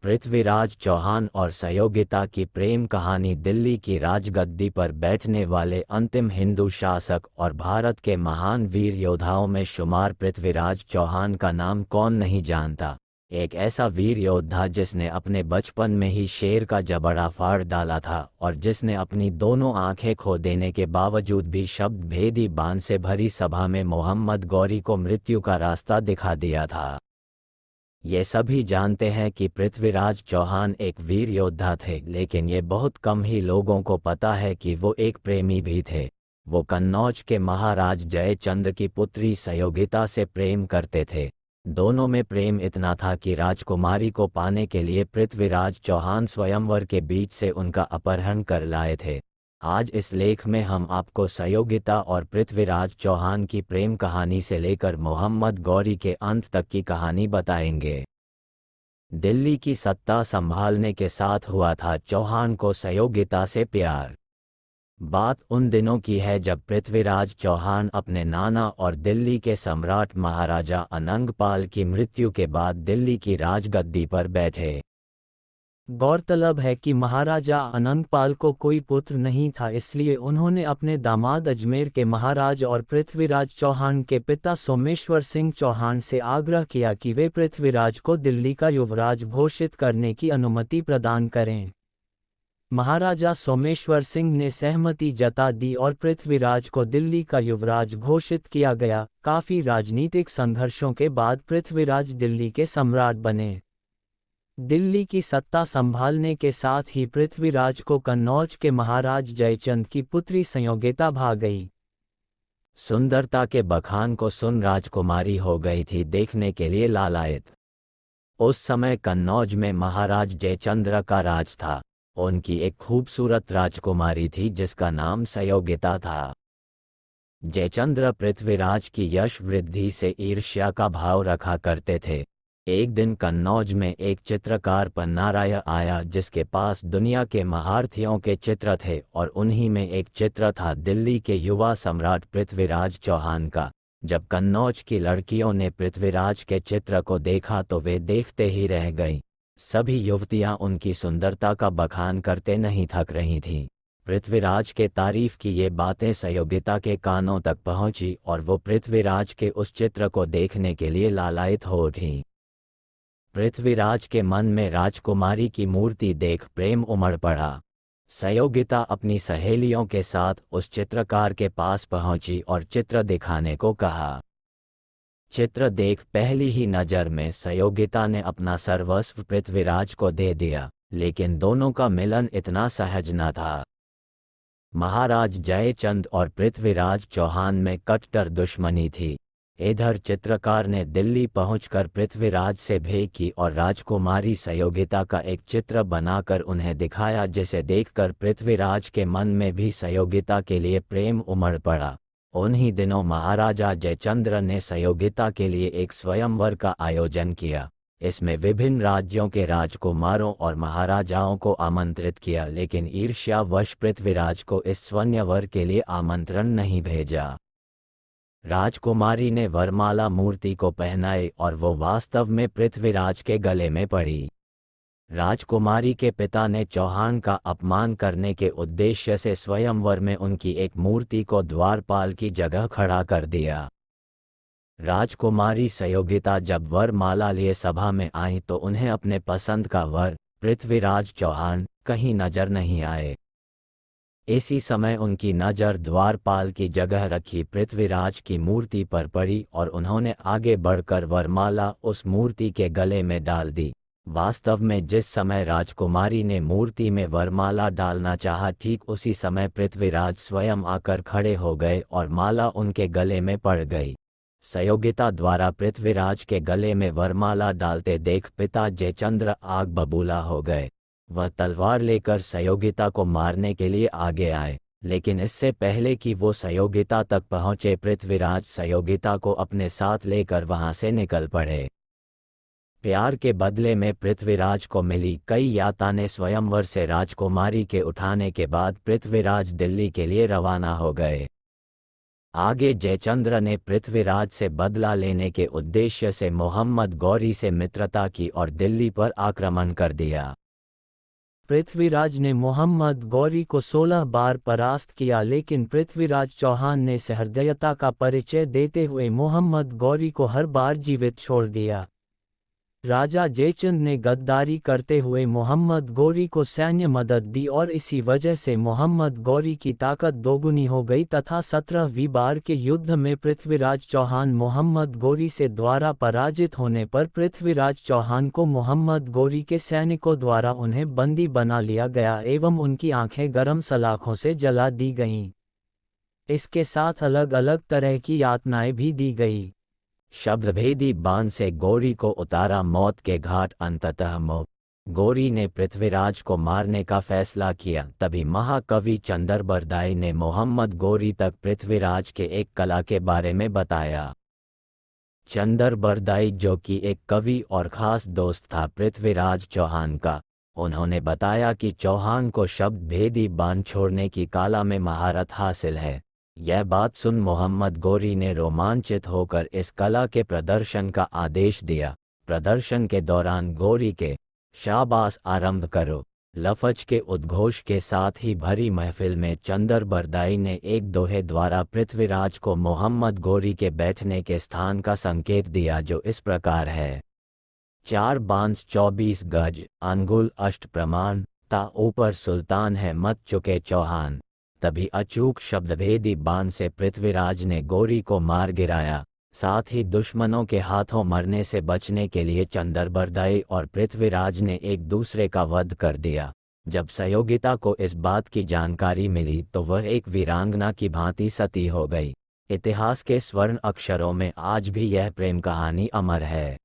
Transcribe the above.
पृथ्वीराज चौहान और सयोगिता की प्रेम कहानी। दिल्ली की राजगद्दी पर बैठने वाले अंतिम हिंदू शासक और भारत के महान वीर योद्धाओं में शुमार पृथ्वीराज चौहान का नाम कौन नहीं जानता। एक ऐसा वीर योद्धा जिसने अपने बचपन में ही शेर का जबड़ा फाड़ डाला था और जिसने अपनी दोनों आंखें खो देने के बावजूद भी शब्द भेदी बाण से भरी सभा में मोहम्मद गौरी को मृत्यु का रास्ता दिखा दिया था। ये सभी जानते हैं कि पृथ्वीराज चौहान एक वीर योद्धा थे, लेकिन ये बहुत कम ही लोगों को पता है कि वो एक प्रेमी भी थे। वो कन्नौज के महाराज जयचंद्र की पुत्री सयोगिता से प्रेम करते थे। दोनों में प्रेम इतना था कि राजकुमारी को पाने के लिए पृथ्वीराज चौहान स्वयंवर के बीच से उनका अपहरण कर लाए थे। आज इस लेख में हम आपको सयोगिता और पृथ्वीराज चौहान की प्रेम कहानी से लेकर मोहम्मद गौरी के अंत तक की कहानी बताएंगे। दिल्ली की सत्ता संभालने के साथ हुआ था चौहान को सयोगिता से प्यार। बात उन दिनों की है जब पृथ्वीराज चौहान अपने नाना और दिल्ली के सम्राट महाराजा अनंगपाल की मृत्यु के बाद दिल्ली की राजगद्दी पर बैठे। गौरतलब है कि महाराजा अनंगपाल को कोई पुत्र नहीं था, इसलिए उन्होंने अपने दामाद अजमेर के महाराज और पृथ्वीराज चौहान के पिता सोमेश्वर सिंह चौहान से आग्रह किया कि वे पृथ्वीराज को दिल्ली का युवराज घोषित करने की अनुमति प्रदान करें। महाराजा सोमेश्वर सिंह ने सहमति जता दी और पृथ्वीराज को दिल्ली का युवराज घोषित किया गया। काफी राजनीतिक संघर्षों के बाद पृथ्वीराज दिल्ली के सम्राट बने। दिल्ली की सत्ता संभालने के साथ ही पृथ्वीराज को कन्नौज के महाराज जयचंद की पुत्री सयोगिता भा गई। सुंदरता के बखान को सुन राजकुमारी हो गई थी देखने के लिए लालायित। उस समय कन्नौज में महाराज जयचंद्र का राज था। उनकी एक खूबसूरत राजकुमारी थी जिसका नाम सयोगिता था। जयचंद्र पृथ्वीराज की यश वृद्धि से ईर्ष्या का भाव रखा करते थे। एक दिन कन्नौज में एक चित्रकार पन्नाराय आया जिसके पास दुनिया के महारथियों के चित्र थे और उन्हीं में एक चित्र था दिल्ली के युवा सम्राट पृथ्वीराज चौहान का। जब कन्नौज की लड़कियों ने पृथ्वीराज के चित्र को देखा तो वे देखते ही रह गईं। सभी युवतियां उनकी सुंदरता का बखान करते नहीं थक रही थीं। पृथ्वीराज के तारीफ की ये बातें सयोगिता के कानों तक पहुंची और वो पृथ्वीराज के उस चित्र को देखने के लिए लालायित हो उठी। पृथ्वीराज के मन में राजकुमारी की मूर्ति देख प्रेम उमड़ पड़ा। सयोगिता अपनी सहेलियों के साथ उस चित्रकार के पास पहुंची और चित्र दिखाने को कहा। चित्र देख पहली ही नज़र में सयोगिता ने अपना सर्वस्व पृथ्वीराज को दे दिया, लेकिन दोनों का मिलन इतना सहज न था। महाराज जयचंद और पृथ्वीराज चौहान में कट्टर दुश्मनी थी। इधर चित्रकार ने दिल्ली पहुंचकर पृथ्वीराज से भेंट की और राजकुमारी सयोगिता का एक चित्र बनाकर उन्हें दिखाया, जिसे देखकर पृथ्वीराज के मन में भी सयोगिता के लिए प्रेम उमड़ पड़ा। उन्हीं दिनों महाराजा जयचंद्र ने सयोगिता के लिए एक स्वयंवर का आयोजन किया। इसमें विभिन्न राज्यों के राजकुमारों और महाराजाओं को आमंत्रित किया, लेकिन ईर्ष्यावश पृथ्वीराज को इस स्वयंवर के लिए आमंत्रण नहीं भेजा। राजकुमारी ने वरमाला मूर्ति को पहनाई और वो वास्तव में पृथ्वीराज के गले में पड़ी। राजकुमारी के पिता ने चौहान का अपमान करने के उद्देश्य से स्वयंवर में उनकी एक मूर्ति को द्वारपाल की जगह खड़ा कर दिया। राजकुमारी सयोगिता जब वरमाला लिए सभा में आई तो उन्हें अपने पसंद का वर पृथ्वीराज चौहान कहीं नजर नहीं आए। इसी समय उनकी नज़र द्वारपाल की जगह रखी पृथ्वीराज की मूर्ति पर पड़ी और उन्होंने आगे बढ़कर वरमाला उस मूर्ति के गले में डाल दी। वास्तव में जिस समय राजकुमारी ने मूर्ति में वरमाला डालना चाहा, ठीक उसी समय पृथ्वीराज स्वयं आकर खड़े हो गए और माला उनके गले में पड़ गई। सयोगिता द्वारा पृथ्वीराज के गले में वरमाला डालते देख पिता जयचंद्र आग बबूला हो गए। वह तलवार लेकर सयोगिता को मारने के लिए आगे आए, लेकिन इससे पहले कि वो सयोगिता तक पहुंचे पृथ्वीराज सयोगिता को अपने साथ लेकर वहां से निकल पड़े। प्यार के बदले में पृथ्वीराज को मिली कई यातनाएं स्वयंवर से राजकुमारी के उठाने के बाद पृथ्वीराज दिल्ली के लिए रवाना हो गए। आगे जयचंद्र ने पृथ्वीराज से बदला लेने के उद्देश्य से मोहम्मद गौरी से मित्रता की और दिल्ली पर आक्रमण कर दिया। पृथ्वीराज ने मोहम्मद गौरी को 16 बार परास्त किया, लेकिन पृथ्वीराज चौहान ने सहृदयता का परिचय देते हुए मोहम्मद गौरी को हर बार जीवित छोड़ दिया। राजा जयचंद ने गद्दारी करते हुए मोहम्मद गौरी को सैन्य मदद दी और इसी वजह से मोहम्मद गौरी की ताकत दोगुनी हो गई तथा 17वीं बार के युद्ध में पृथ्वीराज चौहान मोहम्मद गौरी से द्वारा पराजित होने पर पृथ्वीराज चौहान को मोहम्मद गौरी के सैनिकों द्वारा उन्हें बंदी बना लिया गया एवं उनकी आंखें गर्म सलाखों से जला दी गईं। इसके साथ अलग अलग तरह की यातनाएं भी दी गई। शब्दभेदी बाण से गौरी को उतारा मौत के घाट। अंततः गौरी ने पृथ्वीराज को मारने का फैसला किया। तभी महाकवि चंदरबरदाई ने मोहम्मद गौरी तक पृथ्वीराज के एक कला के बारे में बताया। चंदरबरदाई, जो कि एक कवि और खास दोस्त था पृथ्वीराज चौहान का, उन्होंने बताया कि चौहान को शब्द भेदी बाण छोड़ने की कला में महारत हासिल है। यह बात सुन मोहम्मद गौरी ने रोमांचित होकर इस कला के प्रदर्शन का आदेश दिया। प्रदर्शन के दौरान गौरी के शाबाश आरंभ करो लफज के उद्घोष के साथ ही भरी महफिल में चंदरबरदाई ने एक दोहे द्वारा पृथ्वीराज को मोहम्मद गौरी के बैठने के स्थान का संकेत दिया, जो इस प्रकार है। 4 बांस 24 गज, अंगुल अष्ट प्रमाण, ता ऊपर सुल्तान है मत चुके चौहान। तभी अचूक शब्दभेदी बाण से पृथ्वीराज ने गौरी को मार गिराया। साथ ही दुश्मनों के हाथों मरने से बचने के लिए चंदरबरदाई और पृथ्वीराज ने एक दूसरे का वध कर दिया। जब सहयोगिता को इस बात की जानकारी मिली तो वह एक वीरांगना की भांति सती हो गई। इतिहास के स्वर्ण अक्षरों में आज भी यह प्रेम कहानी अमर है।